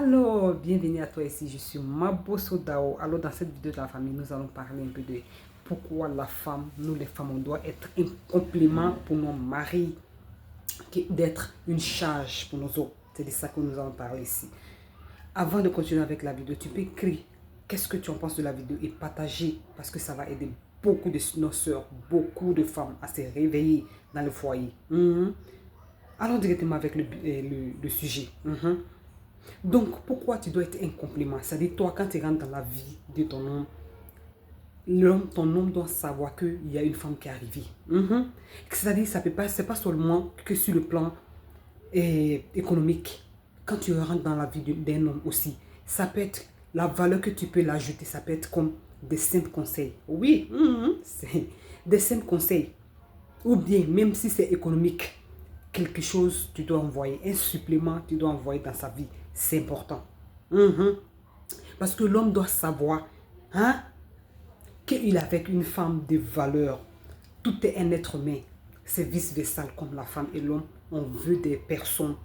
Alors, bienvenue à toi ici, je suis Mabo Sodao. Alors, dans cette vidéo de la famille, nous allons parler un peu de pourquoi la femme, nous les femmes, on doit être un complément pour nos maris, d'être une charge pour nos autres. C'est de ça que nous allons parler ici. Avant de continuer avec la vidéo, tu peux écrire qu'est-ce que tu en penses de la vidéo et partager parce que ça va aider beaucoup de nos soeurs, beaucoup de femmes à se réveiller dans le foyer. Allons directement avec le sujet. Donc, pourquoi tu dois être un complément? C'est-à-dire, toi, quand tu rentres dans la vie de ton homme, ton homme doit savoir qu'il y a une femme qui est arrivée. C'est-à-dire, c'est pas seulement que sur le plan économique. Quand tu rentres dans la vie d'un homme aussi, ça peut être la valeur que tu peux l'ajouter, ça peut être comme des simples conseils. Oui, c'est des simples conseils. Ou bien, même si c'est économique, quelque chose tu dois envoyer, un supplément tu dois envoyer dans sa vie. C'est important. Parce que l'homme doit savoir qu'il est avec une femme de valeur. Tout est un être humain. C'est vice-versa comme la femme et l'homme. On veut des personnes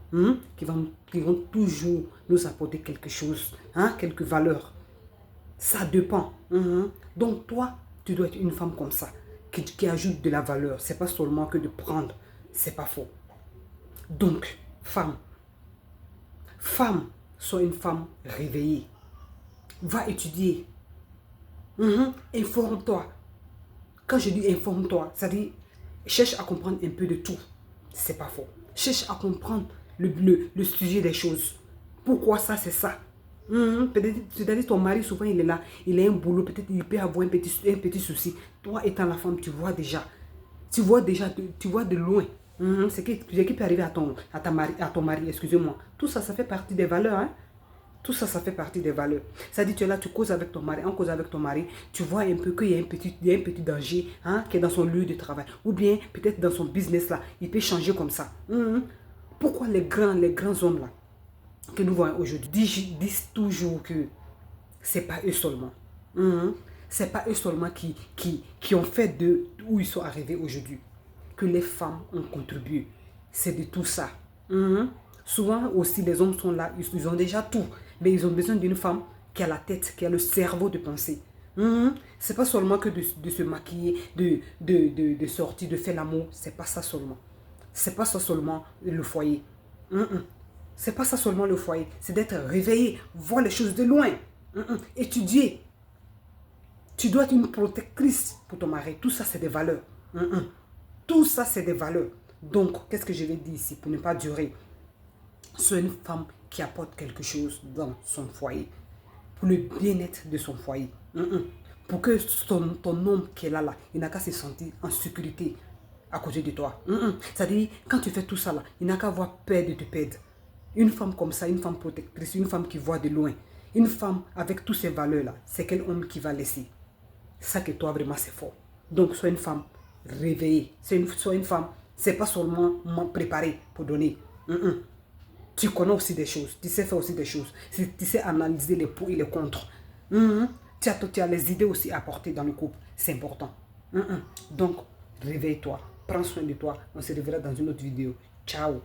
qui vont toujours nous apporter quelque chose, quelques valeurs. Ça dépend. Donc toi, tu dois être une femme comme ça, qui ajoute de la valeur. C'est pas seulement que de prendre. C'est pas faux. Donc, femme, sois une femme réveillée. Va étudier. Informe-toi. Quand je dis informe-toi, ça dit cherche à comprendre un peu de tout. C'est pas faux. Cherche à comprendre le sujet des choses. Pourquoi ça, c'est ça. C'est-à-dire ton mari, souvent, il est là. Il a un boulot. Peut-être il peut avoir un petit souci. Toi, étant la femme, tu vois déjà. Tu vois de loin. Ce qui peut arriver à ton mari, excusez-moi. Tout ça, ça fait partie des valeurs. Tout ça, ça fait partie des valeurs. Ça dit, tu es là, tu causes avec ton mari. En cause avec ton mari, tu vois un peu qu'il y a un petit danger qui est dans son lieu de travail. Ou bien, peut-être dans son business là, il peut changer comme ça. Pourquoi les grands hommes là, que nous voyons aujourd'hui, disent toujours que c'est pas eux seulement. C'est pas eux seulement qui ont fait de où ils sont arrivés aujourd'hui. Que les femmes ont contribué. C'est de tout ça. Souvent aussi, les hommes sont là, ils ont déjà tout. Mais ils ont besoin d'une femme qui a la tête, qui a le cerveau de penser. C'est pas seulement que de se maquiller, de sortir, de faire l'amour. C'est pas ça seulement. C'est pas ça seulement le foyer. C'est pas ça seulement le foyer. C'est d'être réveillé, voir les choses de loin. Étudier. Tu dois être une protectrice pour ton mari. Tout ça, c'est des valeurs. Tout ça, c'est des valeurs. Donc, qu'est-ce que je vais dire ici pour ne pas durer? Sois une femme qui apporte quelque chose dans son foyer. Pour le bien-être de son foyer. Pour que ton homme qui est là, il n'a qu'à se sentir en sécurité à côté de toi. C'est-à-dire, quand tu fais tout ça là, il n'a qu'à avoir peur de te perdre. Une femme comme ça, une femme protectrice, une femme qui voit de loin, une femme avec toutes ces valeurs-là, c'est quel homme qui va laisser? Ça que toi, vraiment, c'est fort. Donc, sois une femme réveillée. Sois une femme, c'est pas seulement préparée pour donner. Tu connais aussi des choses. Tu sais faire aussi des choses. Tu sais analyser les pour et les contre. Tu as les idées aussi à apporter dans le couple. C'est important. Donc, réveille-toi. Prends soin de toi. On se reverra dans une autre vidéo. Ciao.